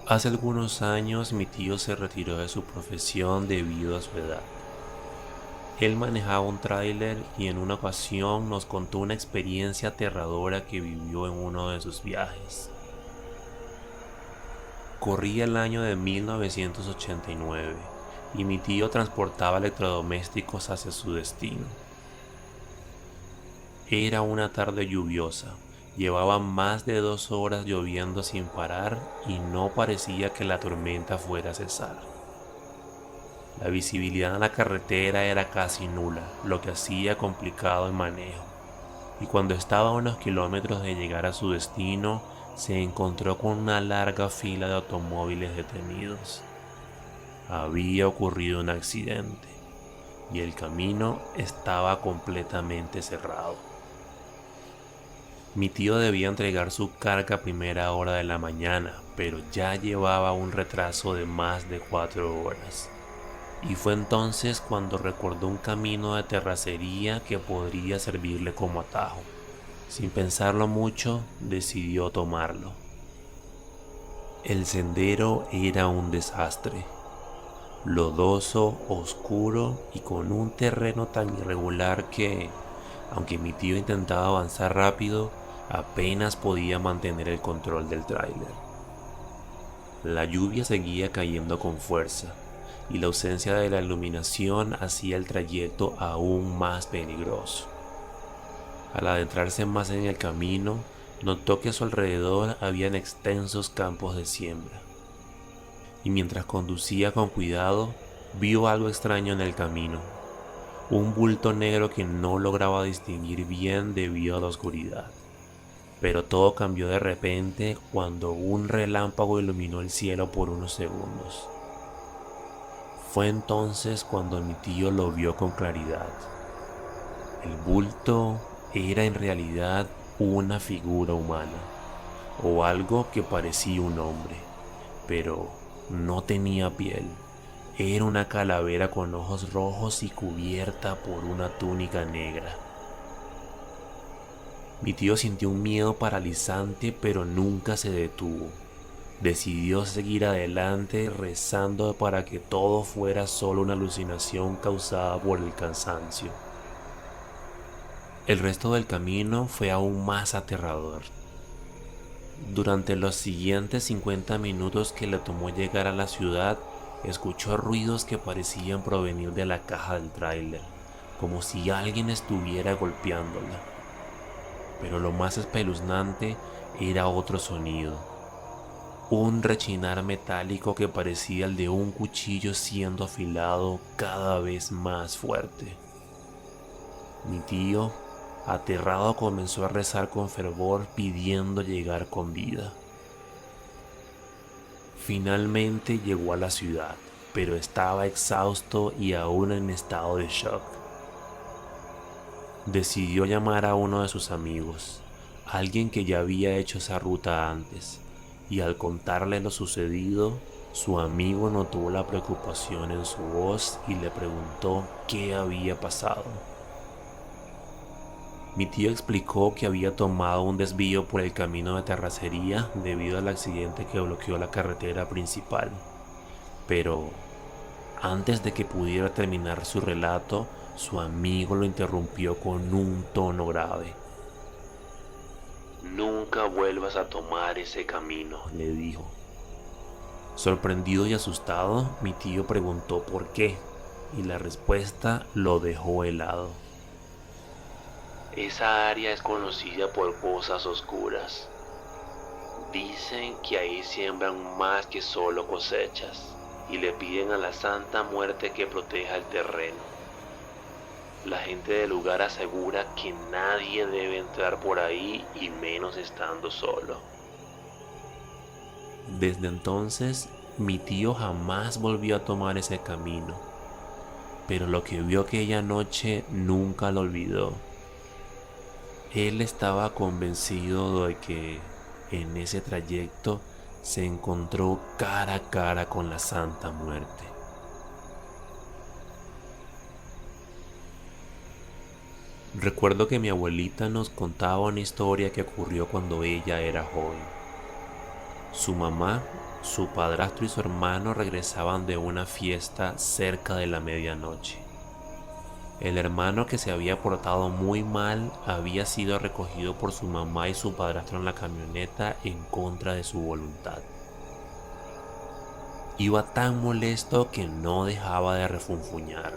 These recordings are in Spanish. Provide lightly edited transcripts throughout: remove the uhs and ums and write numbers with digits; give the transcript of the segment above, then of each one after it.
Hace algunos años mi tío se retiró de su profesión debido a su edad. Él manejaba un tráiler y en una ocasión nos contó una experiencia aterradora que vivió en uno de sus viajes. Corría el año de 1989 y mi tío transportaba electrodomésticos hacia su destino. Era una tarde lluviosa. Llevaba más de 2 horas lloviendo sin parar y no parecía que la tormenta fuera a cesar. La visibilidad en la carretera era casi nula, lo que hacía complicado el manejo. Y cuando estaba a unos kilómetros de llegar a su destino, se encontró con una larga fila de automóviles detenidos. Había ocurrido un accidente y el camino estaba completamente cerrado. Mi tío debía entregar su carga a primera hora de la mañana, pero ya llevaba un retraso de más de 4 horas. Y fue entonces cuando recordó un camino de terracería que podría servirle como atajo. Sin pensarlo mucho, decidió tomarlo. El sendero era un desastre, lodoso, oscuro y con un terreno tan irregular que, aunque mi tío intentaba avanzar rápido, apenas podía mantener el control del tráiler. La lluvia seguía cayendo con fuerza y la ausencia de la iluminación hacía el trayecto aún más peligroso. Al adentrarse más en el camino, notó que a su alrededor habían extensos campos de siembra, y mientras conducía con cuidado, vio algo extraño en el camino, un bulto negro que no lograba distinguir bien debido a la oscuridad. Pero todo cambió de repente cuando un relámpago iluminó el cielo por unos segundos. Fue entonces cuando mi tío lo vio con claridad. El bulto era en realidad una figura humana, o algo que parecía un hombre, pero no tenía piel. Era una calavera con ojos rojos y cubierta por una túnica negra. Mi tío sintió un miedo paralizante, pero nunca se detuvo. Decidió seguir adelante rezando para que todo fuera solo una alucinación causada por el cansancio. El resto del camino fue aún más aterrador. Durante los siguientes 50 minutos que le tomó llegar a la ciudad, escuchó ruidos que parecían provenir de la caja del tráiler, como si alguien estuviera golpeándola. Pero lo más espeluznante era otro sonido, un rechinar metálico que parecía el de un cuchillo siendo afilado cada vez más fuerte. Mi tío, aterrado, comenzó a rezar con fervor pidiendo llegar con vida. Finalmente llegó a la ciudad, pero estaba exhausto y aún en estado de shock. Decidió llamar a uno de sus amigos, alguien que ya había hecho esa ruta antes, y al contarle lo sucedido, su amigo notó la preocupación en su voz y le preguntó qué había pasado. Mi tío explicó que había tomado un desvío por el camino de terracería debido al accidente que bloqueó la carretera principal, pero antes de que pudiera terminar su relato, su amigo lo interrumpió con un tono grave. Nunca vuelvas a tomar ese camino, le dijo. Sorprendido y asustado, mi tío preguntó por qué, y la respuesta lo dejó helado. Esa área es conocida por cosas oscuras. Dicen que ahí siembran más que solo cosechas, y le piden a la Santa Muerte que proteja el terreno. La gente del lugar asegura que nadie debe entrar por ahí y menos estando solo. Desde entonces, mi tío jamás volvió a tomar ese camino, pero lo que vio aquella noche nunca lo olvidó. Él estaba convencido de que en ese trayecto se encontró cara a cara con la Santa Muerte. Recuerdo que mi abuelita nos contaba una historia que ocurrió cuando ella era joven. Su mamá Su padrastro y su hermano regresaban de una fiesta cerca de la medianoche. El hermano, que se había portado muy mal, había sido recogido por su mamá y su padrastro en la camioneta en contra de su voluntad. Iba tan molesto que no dejaba de refunfuñar.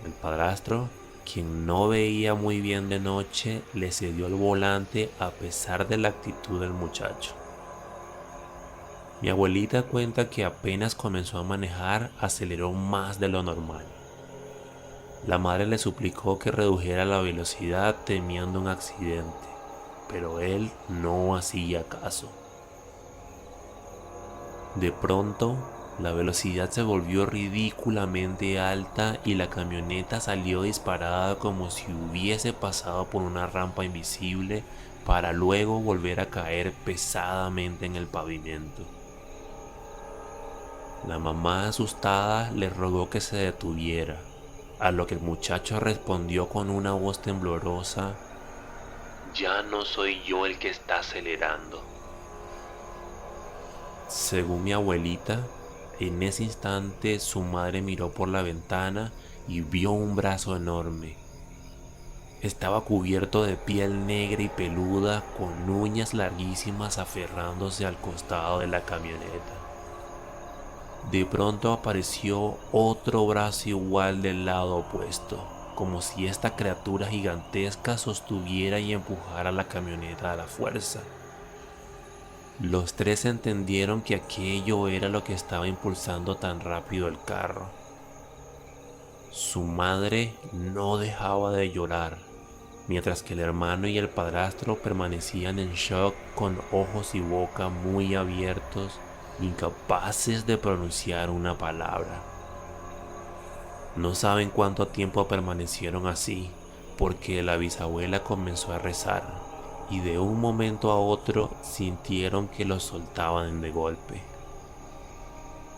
El padrastro, quien no veía muy bien de noche, le cedió el volante a pesar de la actitud del muchacho. Mi abuelita cuenta que apenas comenzó a manejar, aceleró más de lo normal. La madre le suplicó que redujera la velocidad temiendo un accidente, pero él no hacía caso. De pronto, la velocidad se volvió ridículamente alta y la camioneta salió disparada como si hubiese pasado por una rampa invisible para luego volver a caer pesadamente en el pavimento. La mamá, asustada, le rogó que se detuviera, a lo que el muchacho respondió con una voz temblorosa: «Ya no soy yo el que está acelerando». Según mi abuelita, en ese instante su madre miró por la ventana y vio un brazo enorme. Estaba cubierto de piel negra y peluda, con uñas larguísimas aferrándose al costado de la camioneta. De pronto apareció otro brazo igual del lado opuesto, como si esta criatura gigantesca sostuviera y empujara la camioneta a la fuerza. Los tres entendieron que aquello era lo que estaba impulsando tan rápido el carro. Su madre no dejaba de llorar, mientras que el hermano y el padrastro permanecían en shock, con ojos y boca muy abiertos, incapaces de pronunciar una palabra. No saben cuánto tiempo permanecieron así, porque la bisabuela comenzó a rezar, y de un momento a otro sintieron que los soltaban de golpe.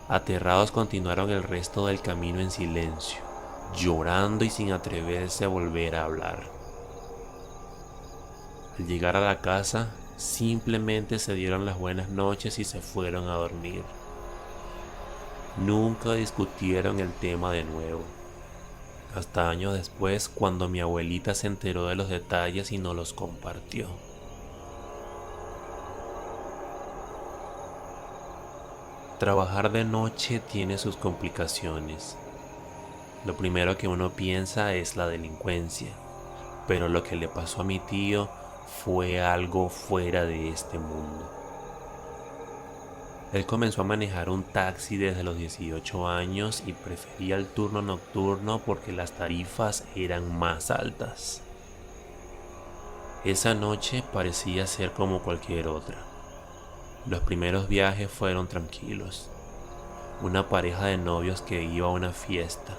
Aterrados continuaron el resto del camino en silencio, llorando y sin atreverse a volver a hablar. Al llegar a la casa, simplemente se dieron las buenas noches y se fueron a dormir. Nunca discutieron el tema de nuevo, hasta años después, cuando mi abuelita se enteró de los detalles y nos los compartió. Trabajar de noche tiene sus complicaciones. Lo primero que uno piensa es la delincuencia, pero lo que le pasó a mi tío fue algo fuera de este mundo. Él comenzó a manejar un taxi desde los 18 años y prefería el turno nocturno porque las tarifas eran más altas. Esa noche parecía ser como cualquier otra. Los primeros viajes fueron tranquilos. Una pareja de novios que iba a una fiesta,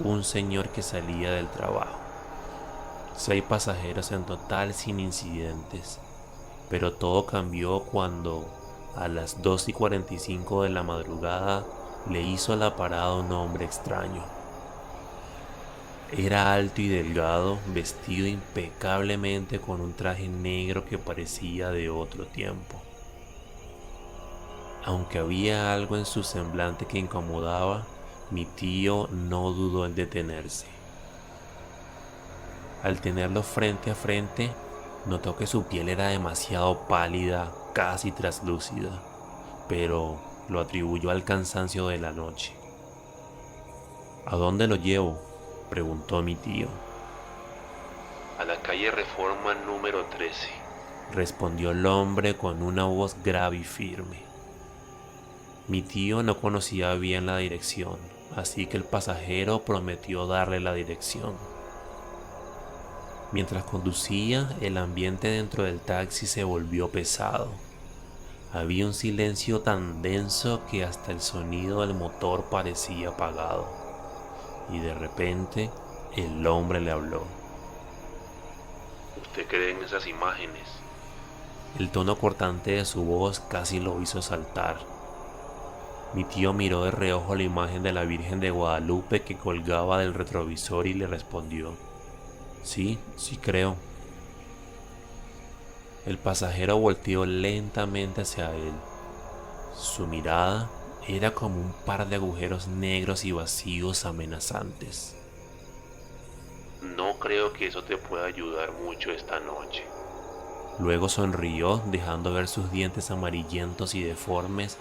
un señor que salía del trabajo. 6 pasajeros en total sin incidentes, pero todo cambió cuando a las 2:45 de la madrugada le hizo la parada un hombre extraño. Era alto y delgado, vestido impecablemente con un traje negro que parecía de otro tiempo. Aunque había algo en su semblante que incomodaba, mi tío no dudó en detenerse. Al tenerlo frente a frente, notó que su piel era demasiado pálida, casi traslúcida, pero lo atribuyó al cansancio de la noche. «¿A dónde lo llevo?», preguntó mi tío. «A la calle Reforma número 13», respondió el hombre con una voz grave y firme. Mi tío no conocía bien la dirección, así que el pasajero prometió darle la dirección. Mientras conducía, el ambiente dentro del taxi se volvió pesado. Había un silencio tan denso que hasta el sonido del motor parecía apagado. Y de repente, el hombre le habló. «¿Usted cree en esas imágenes?». El tono cortante de su voz casi lo hizo saltar. Mi tío miró de reojo la imagen de la Virgen de Guadalupe que colgaba del retrovisor y le respondió: «Sí, sí creo». El pasajero volteó lentamente hacia él. Su mirada era como un par de agujeros negros y vacíos amenazantes. No creo que eso te pueda ayudar mucho esta noche. Luego sonrió, dejando ver sus dientes amarillentos y deformes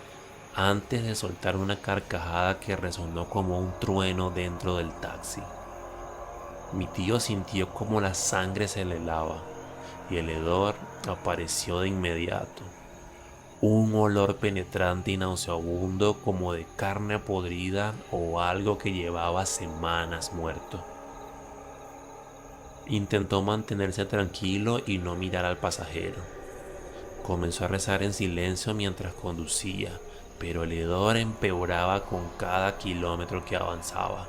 antes de soltar una carcajada que resonó como un trueno dentro del taxi. Mi tío sintió como la sangre se le helaba y el hedor apareció de inmediato. Un olor penetrante y nauseabundo como de carne podrida o algo que llevaba semanas muerto. Intentó mantenerse tranquilo y no mirar al pasajero. Comenzó a rezar en silencio mientras conducía, pero el hedor empeoraba con cada kilómetro que avanzaba.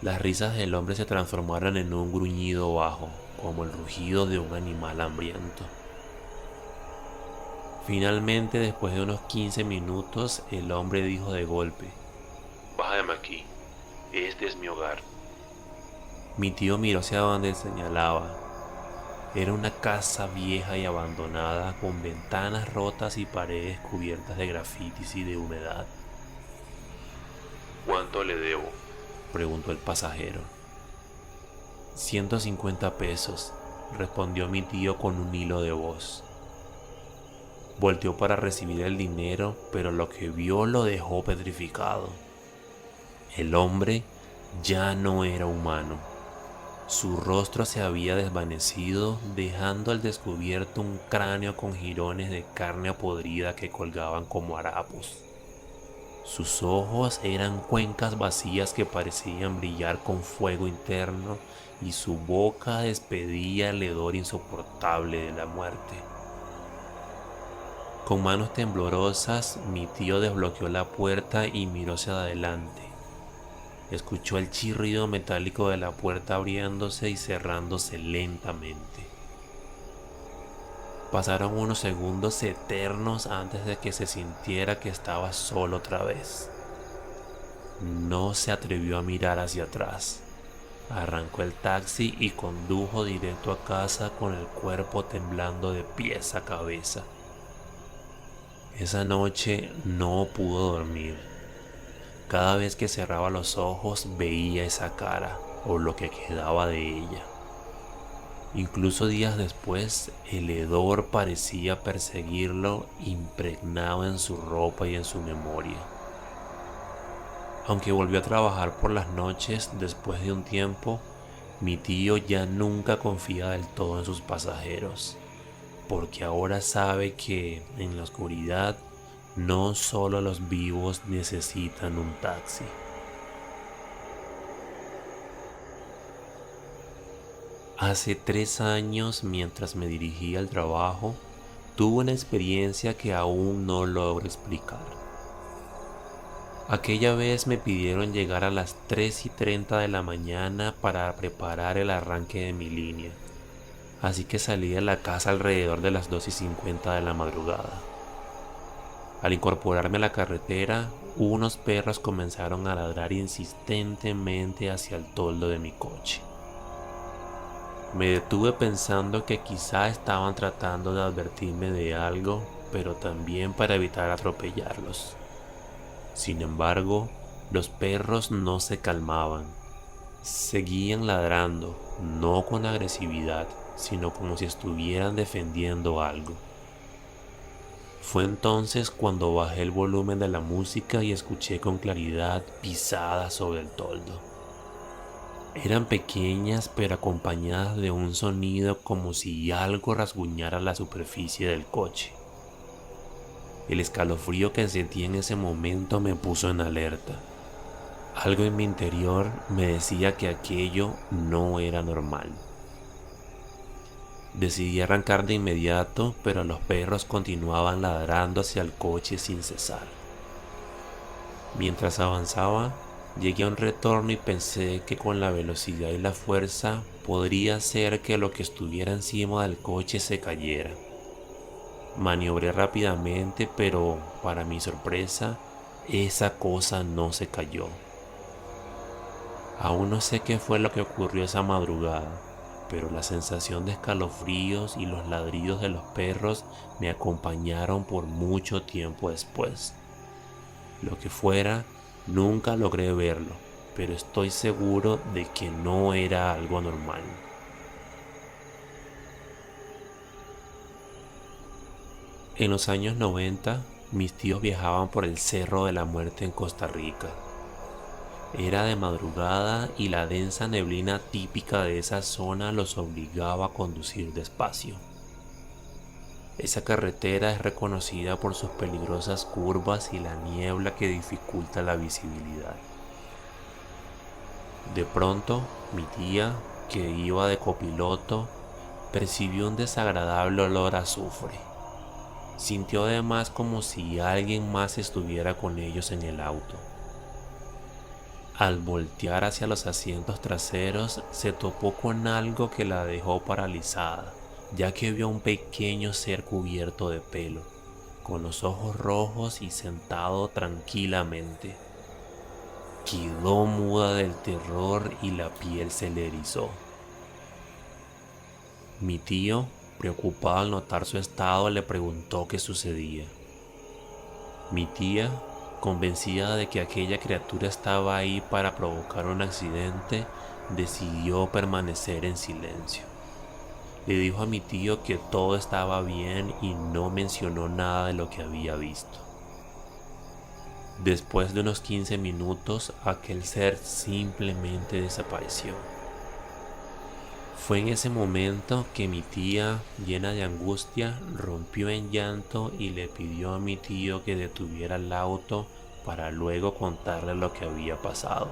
Las risas del hombre se transformaron en un gruñido bajo, como el rugido de un animal hambriento. Finalmente, después de unos 15 minutos, el hombre dijo de golpe: «Bájame aquí, este es mi hogar». Mi tío miró hacia donde señalaba. Era una casa vieja y abandonada, con ventanas rotas y paredes cubiertas de grafitis y de humedad. «¿Cuánto le debo?», preguntó el pasajero. «150 pesos», respondió mi tío con un hilo de voz. Volteó para recibir el dinero, pero lo que vio lo dejó petrificado. El hombre ya no era humano. Su rostro se había desvanecido, dejando al descubierto un cráneo con jirones de carne podrida que colgaban como harapos. Sus ojos eran cuencas vacías que parecían brillar con fuego interno, y su boca despedía el hedor insoportable de la muerte. Con manos temblorosas, mi tío desbloqueó la puerta y miró hacia adelante. Escuchó el chirrido metálico de la puerta abriéndose y cerrándose lentamente. Pasaron unos segundos eternos antes de que se sintiera que estaba solo otra vez. No se atrevió a mirar hacia atrás. Arrancó el taxi y condujo directo a casa con el cuerpo temblando de pies a cabeza. Esa noche no pudo dormir. Cada vez que cerraba los ojos veía esa cara, o lo que quedaba de ella. Incluso días después, el hedor parecía perseguirlo, impregnado en su ropa y en su memoria. Aunque volvió a trabajar por las noches después de un tiempo, mi tío ya nunca confía del todo en sus pasajeros, porque ahora sabe que en la oscuridad no solo los vivos necesitan un taxi. Hace 3 años, mientras me dirigía al trabajo, tuve una experiencia que aún no logro explicar. Aquella vez me pidieron llegar a las 3:30 de la mañana para preparar el arranque de mi línea, así que salí de la casa alrededor de las 2:50 de la madrugada. Al incorporarme a la carretera, unos perros comenzaron a ladrar insistentemente hacia el toldo de mi coche. Me detuve pensando que quizá estaban tratando de advertirme de algo, pero también para evitar atropellarlos. Sin embargo, los perros no se calmaban. Seguían ladrando, no con agresividad, sino como si estuvieran defendiendo algo. Fue entonces cuando bajé el volumen de la música y escuché con claridad pisadas sobre el toldo. Eran pequeñas, pero acompañadas de un sonido como si algo rasguñara la superficie del coche. El escalofrío que sentí en ese momento me puso en alerta. Algo en mi interior me decía que aquello no era normal. Decidí arrancar de inmediato, pero los perros continuaban ladrando hacia el coche sin cesar. Mientras avanzaba, llegué a un retorno y pensé que con la velocidad y la fuerza podría ser que lo que estuviera encima del coche se cayera. Maniobré rápidamente, pero para mi sorpresa, esa cosa no se cayó. Aún no sé qué fue lo que ocurrió esa madrugada, pero la sensación de escalofríos y los ladridos de los perros me acompañaron por mucho tiempo después. Lo que fuera, nunca logré verlo, pero estoy seguro de que no era algo normal. En los años 90, mis tíos viajaban por el Cerro de la Muerte en Costa Rica. Era de madrugada y la densa neblina típica de esa zona los obligaba a conducir despacio. Esa carretera es reconocida por sus peligrosas curvas y la niebla que dificulta la visibilidad. De pronto, mi tía, que iba de copiloto, percibió un desagradable olor a azufre. Sintió además como si alguien más estuviera con ellos en el auto. Al voltear hacia los asientos traseros, se topó con algo que la dejó paralizada, ya que vio a un pequeño ser cubierto de pelo, con los ojos rojos y sentado tranquilamente. Quedó muda del terror y la piel se le erizó. Mi tío, preocupado al notar su estado, le preguntó qué sucedía. Mi tía, convencida de que aquella criatura estaba ahí para provocar un accidente, decidió permanecer en silencio. Le dijo a mi tío que todo estaba bien y no mencionó nada de lo que había visto. Después de unos 15 minutos, aquel ser simplemente desapareció. Fue en ese momento que mi tía, llena de angustia, rompió en llanto y le pidió a mi tío que detuviera el auto para luego contarle lo que había pasado.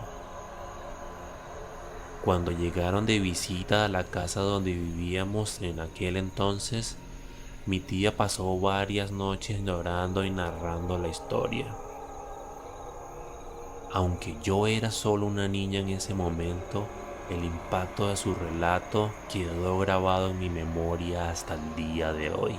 Cuando llegaron de visita a la casa donde vivíamos en aquel entonces, mi tía pasó varias noches llorando y narrando la historia. Aunque yo era solo una niña en ese momento, el impacto de su relato quedó grabado en mi memoria hasta el día de hoy.